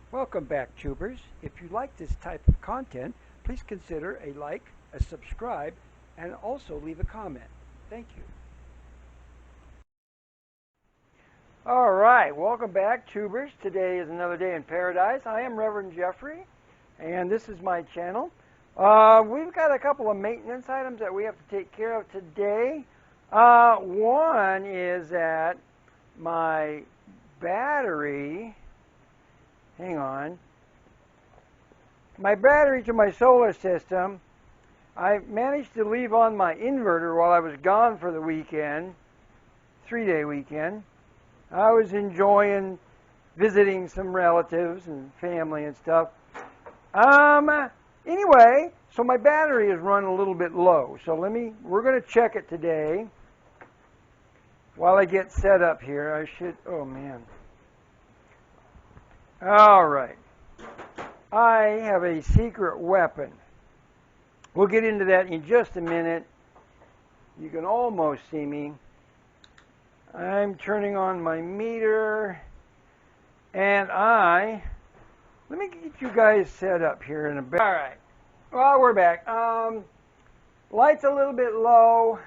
Welcome back, tubers. If you like this type of content, please consider a like, a subscribe, and also leave a comment. Thank you. All right, welcome back, tubers. Today is another day in paradise. I am Reverend Jeffrey, and this is my channel. We've got a couple of maintenance items that we have to take care of today. One is that my battery, hang on, my battery to my solar system, I managed to leave on my inverter while I was gone for the weekend, 3-day weekend. I was enjoying visiting some relatives and family and stuff. Anyway, so my battery is running a little bit low. So we're going to check it today. While I get set up here, oh man. All right. I have a secret weapon. We'll get into that in just a minute. You can almost see me. I'm turning on my meter, and let me get you guys set up here in a bit. All right. Well, we're back. Light's a little bit low.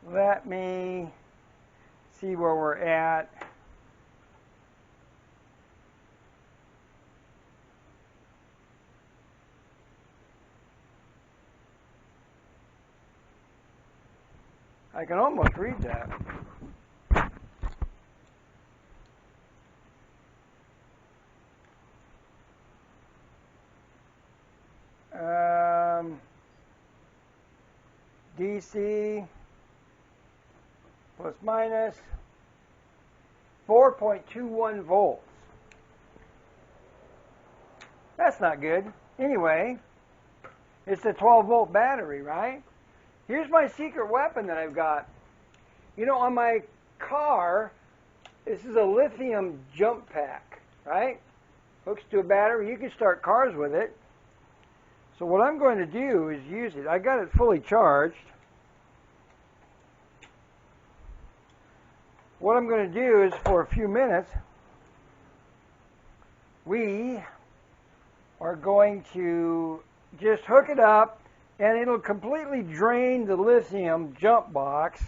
Let me see where we're at. I can almost read that. DC plus minus 4.21 volts. That's not good. Anyway, it's a 12-volt battery, right? Here's my secret weapon that I've got. You know, on my car, this is a lithium jump pack, right? Hooks to a battery. You can start cars with it. So what I'm going to do is use it. I got it fully charged. What I'm going to do is, for a few minutes, we are going to just hook it up, and it'll completely drain the lithium jump box,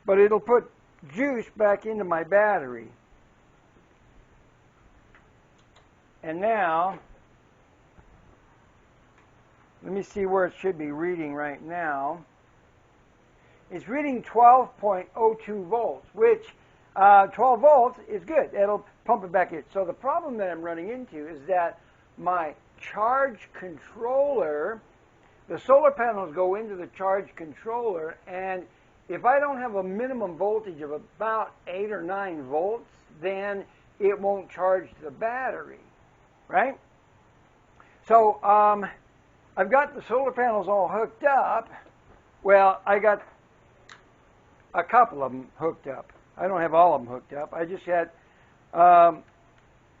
but it'll put juice back into my battery. And now, let me see where it should be reading right now. It's reading 12.02 volts, which 12 volts is good. It'll pump it back in. So the problem that I'm running into is that my charge controller, the solar panels go into the charge controller, and if I don't have a minimum voltage of about 8 or 9 volts, then it won't charge the battery, right? So I've got the solar panels all hooked up. Well, I got a couple of them hooked up. I don't have all of them hooked up. I just had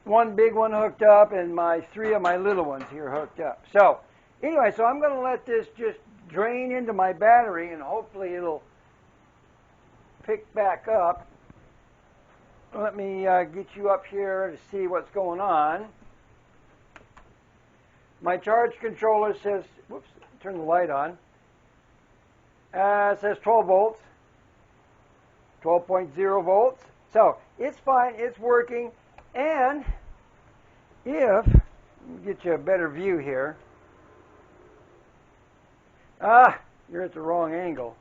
one big one hooked up and 3 of my little ones here hooked up. So anyway, so I'm going to let this just drain into my battery, and hopefully it'll pick back up. Let me get you up here to see what's going on. My charge controller says, whoops, turn the light on. It says 12 volts, 12.0 volts. So it's fine, it's working. And if, let me get you a better view here. You're at the wrong angle.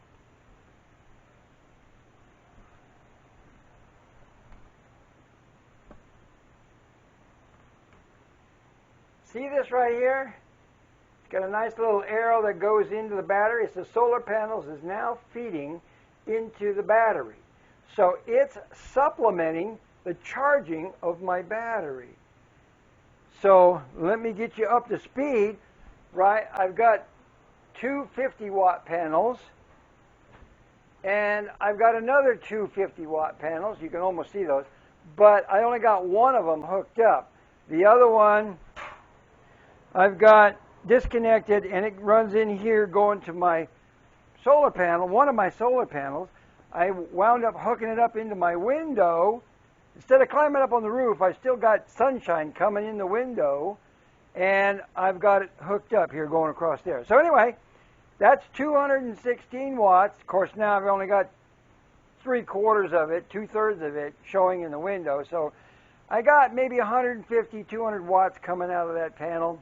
See this right here? It's got a nice little arrow that goes into the battery. It's the solar panels is now feeding into the battery. So it's supplementing the charging of my battery. So let me get you up to speed. Right, I've got 2 50-watt panels, and I've got another 2 50-watt panels. You can almost see those, but I only got one of them hooked up. The other one I've got disconnected, and it runs in here going to my solar panel, one of my solar panels. I wound up hooking it up into my window. Instead of climbing up on the roof, I still got sunshine coming in the window, and I've got it hooked up here going across there. So anyway, that's 216 watts. Of course, now I've only got 3/4 of it, 2/3 of it showing in the window. So I got maybe 150, 200 watts coming out of that panel.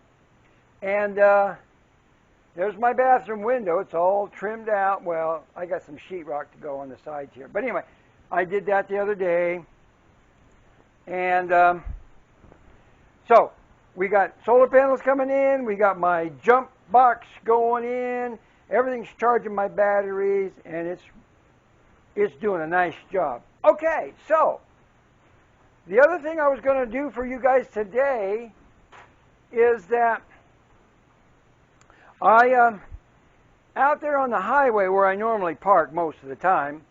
And there's my bathroom window. It's all trimmed out. Well, I got some sheetrock to go on the sides here. But anyway, I did that the other day. And so we got solar panels coming in. We got my jump box going in. Everything's charging my batteries, and it's doing a nice job. Okay, so the other thing I was going to do for you guys today is that out there on the highway where I normally park most of the time,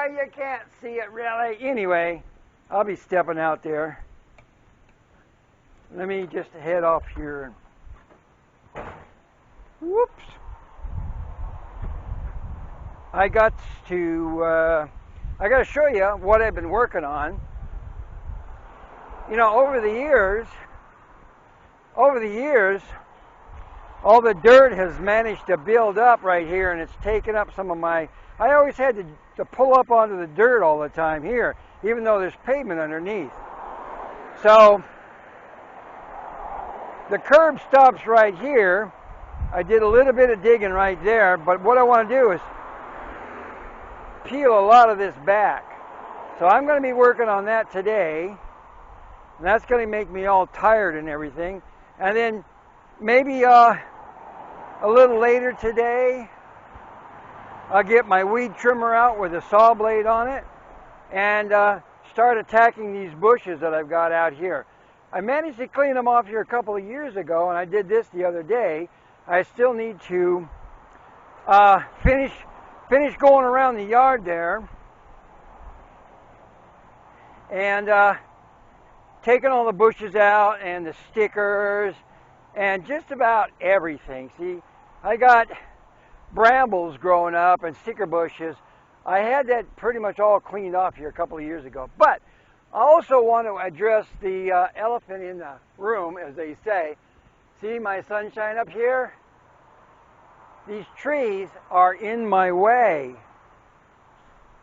you can't see it really. Anyway, I'll be stepping out there. Let me just head off here. Whoops. I got to show you what I've been working on. You know, over the years, all the dirt has managed to build up right here, and it's taken up some of my... I always had to pull up onto the dirt all the time here, even though there's pavement underneath. So the curb stops right here. I did a little bit of digging right there, but what I want to do is peel a lot of this back. So I'm going to be working on that today, and that's going to make me all tired and everything. And then maybe a little later today, I'll get my weed trimmer out with a saw blade on it and start attacking these bushes that I've got out here. I managed to clean them off here a couple of years ago, and I did this the other day. I still need to finish going around the yard there and taking all the bushes out and the stickers and just about everything. See, I got brambles growing up and sticker bushes. I had that pretty much all cleaned off here a couple of years ago. But I also want to address the elephant in the room, as they say. See my sunshine up here? These trees are in my way.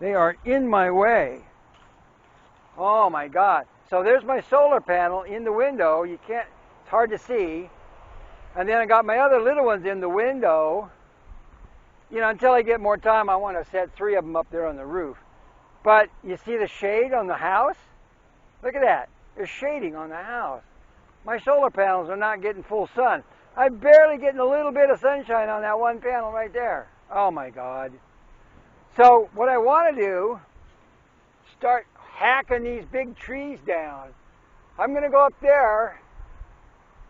They are in my way. Oh my God. So there's my solar panel in the window. You can't, it's hard to see. And then I got my other little ones in the window. You know, until I get more time, I want to set 3 of them up there on the roof. But you see the shade on the house? Look at that. There's shading on the house. My solar panels are not getting full sun. I'm barely getting a little bit of sunshine on that one panel right there. Oh my God. So what I want to do, start hacking these big trees down. I'm going to go up there,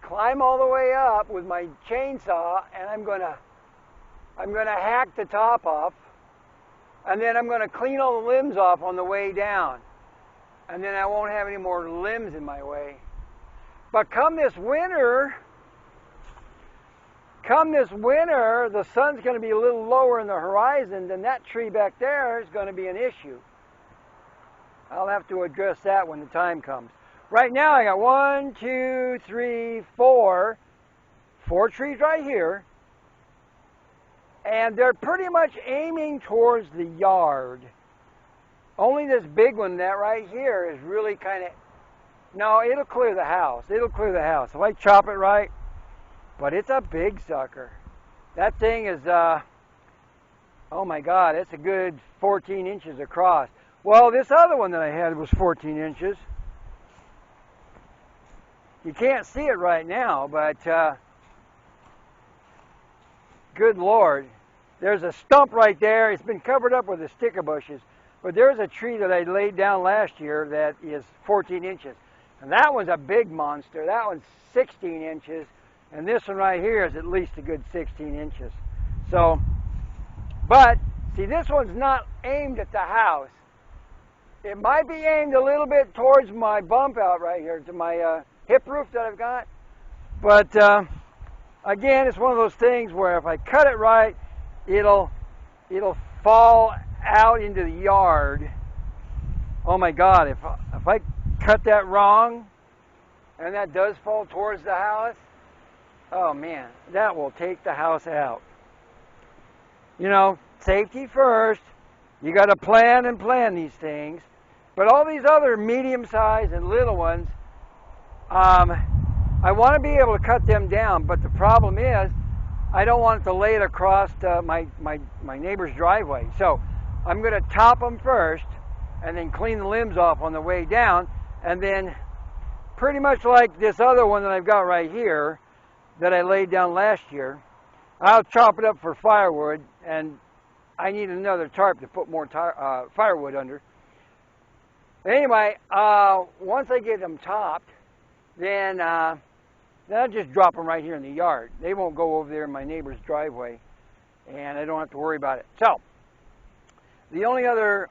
climb all the way up with my chainsaw, and I'm going to hack the top off, and then I'm going to clean all the limbs off on the way down. And then I won't have any more limbs in my way. But come this winter, the sun's going to be a little lower in the horizon, then that tree back there is going to be an issue. I'll have to address that when the time comes. Right now I got 1, 2, 3, 4 trees right here. And they're pretty much aiming towards the yard. Only this big one, that right here, is really kind of... No, it'll clear the house. It'll clear the house. If I chop it right. But it's a big sucker. That thing is, oh my God, it's a good 14 inches across. Well, this other one that I had was 14 inches. You can't see it right now, but good Lord. There's a stump right there. It's been covered up with the sticker bushes. But there's a tree that I laid down last year that is 14 inches. And that one's a big monster. That one's 16 inches. And this one right here is at least a good 16 inches. So, but, see, this one's not aimed at the house. It might be aimed a little bit towards my bump out right here, to my hip roof that I've got. But, again, it's one of those things where if I cut it right, it'll fall out into the yard. Oh my God, if I cut that wrong and that does fall towards the house, oh man, that will take the house out. You know, safety first. You got to plan these things. But all these other medium-sized and little ones, I want to be able to cut them down, but the problem is I don't want it to lay it across my neighbor's driveway. So I'm going to top them first and then clean the limbs off on the way down, and then pretty much like this other one that I've got right here that I laid down last year, I'll chop it up for firewood, and I need another tarp to put more firewood under. Anyway, once I get them topped, then I'll just drop them right here in the yard. They won't go over there in my neighbor's driveway, and I don't have to worry about it. So, the only other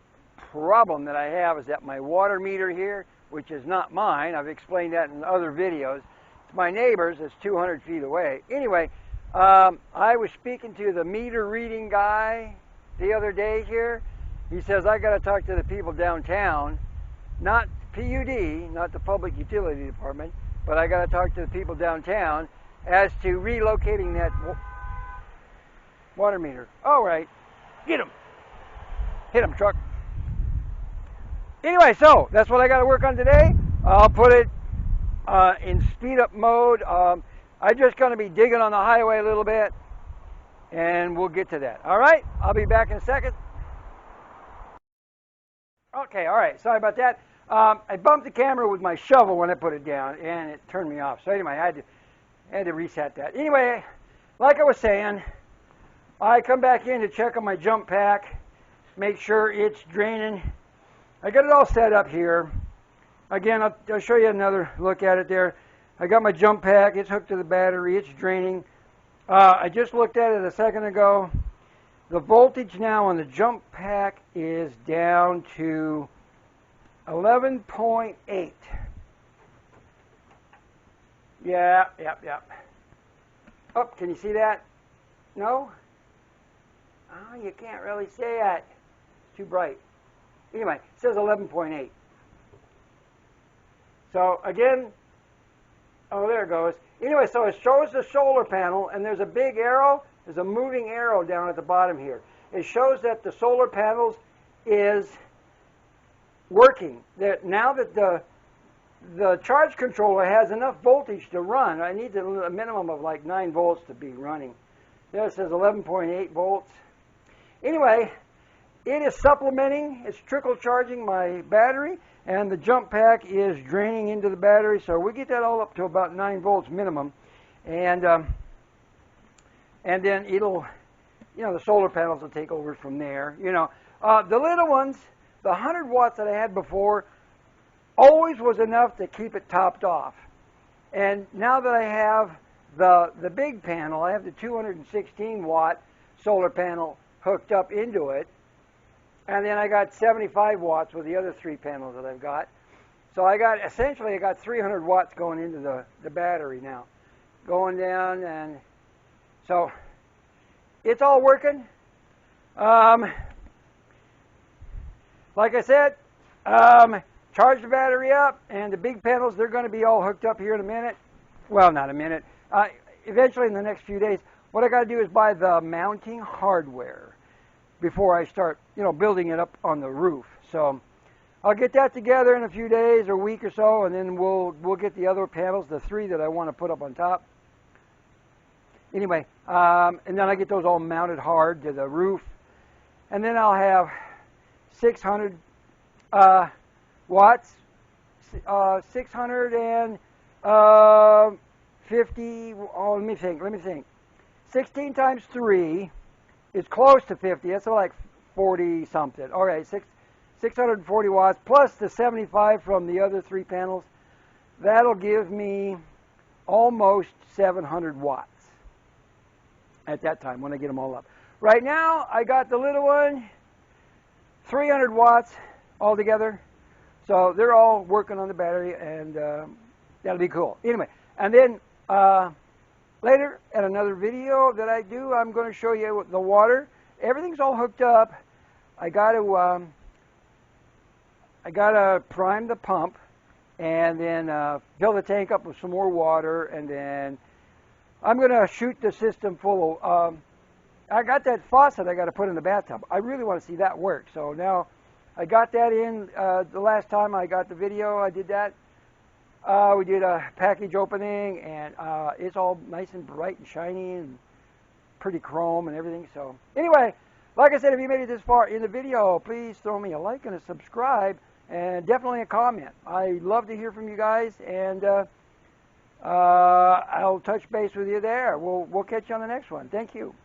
problem that I have is that my water meter here, which is not mine, I've explained that in other videos, it's my neighbor's, it's 200 feet away. Anyway, I was speaking to the meter reading guy the other day here. He says, I got to talk to the people downtown, not PUD, not the Public Utility Department, but I got to talk to the people downtown as to relocating that water meter. All right, get him. Hit him, truck. Anyway, so that's what I got to work on today. I'll put it in speed up mode. I'm just going to be digging on the highway a little bit, and we'll get to that. All right, I'll be back in a second. Okay, all right, sorry about that. I bumped the camera with my shovel when I put it down, and it turned me off. So anyway, I had to reset that. Anyway, like I was saying, I come back in to check on my jump pack, make sure it's draining. I got it all set up here. Again, I'll show you another look at it there. I got my jump pack, it's hooked to the battery, it's draining. I just looked at it a second ago. The voltage now on the jump pack is down to 11.8. Yeah. Oh, can you see that? No? Oh, you can't really see it. It's too bright. Anyway, it says 11.8. So again, oh, there it goes. Anyway, so it shows the solar panel, and there's a big arrow. There's a moving arrow down at the bottom here. It shows that the solar panels is working. That now that the charge controller has enough voltage to run, I need a minimum of like 9 volts to be running. There it says 11.8 volts. Anyway, it is supplementing, it's trickle charging my battery, and the jump pack is draining into the battery, so we get that all up to about 9 volts minimum, and then it'll, you know, the solar panels will take over from there. You know, the little ones, the 100 watts that I had before, always was enough to keep it topped off, and now that I have the big panel, I have the 216 watt solar panel hooked up into it, and then I got 75 watts with the other 3 panels that I've got. So I got 300 watts going into the battery now, going down, and so it's all working. Like I said, charge the battery up, and the big panels, they're going to be all hooked up here in a minute. Well, not a minute. Eventually, in the next few days, what I got to do is buy the mounting hardware before I start, you know, building it up on the roof. So I'll get that together in a few days or a week or so, and then we'll get the other panels, the 3 that I want to put up on top. Anyway, and then I get those all mounted hard to the roof, and then I'll have 600 watts, 650. Oh, let me think. 16 times 3 is close to 50. That's like 40 something. All right, 640 watts plus the 75 from the other 3 panels. That'll give me almost 700 watts at that time when I get them all up. Right now, I got the little one, 300 watts altogether. So they're all working on the battery, and that'll be cool. Anyway, and then Later, at another video that I do, I'm going to show you the water. Everything's all hooked up. I got to prime the pump, and then fill the tank up with some more water, and then I'm going to shoot the system full of. I got that faucet I got to put in the bathtub. I really want to see that work. So now I got that in. The last time I got the video, I did that. We did a package opening, and it's all nice and bright and shiny and pretty chrome and everything. So anyway, like I said, if you made it this far in the video, please throw me a like and a subscribe, and definitely a comment. I love to hear from you guys, and I'll touch base with you there. We'll catch you on the next one. Thank you.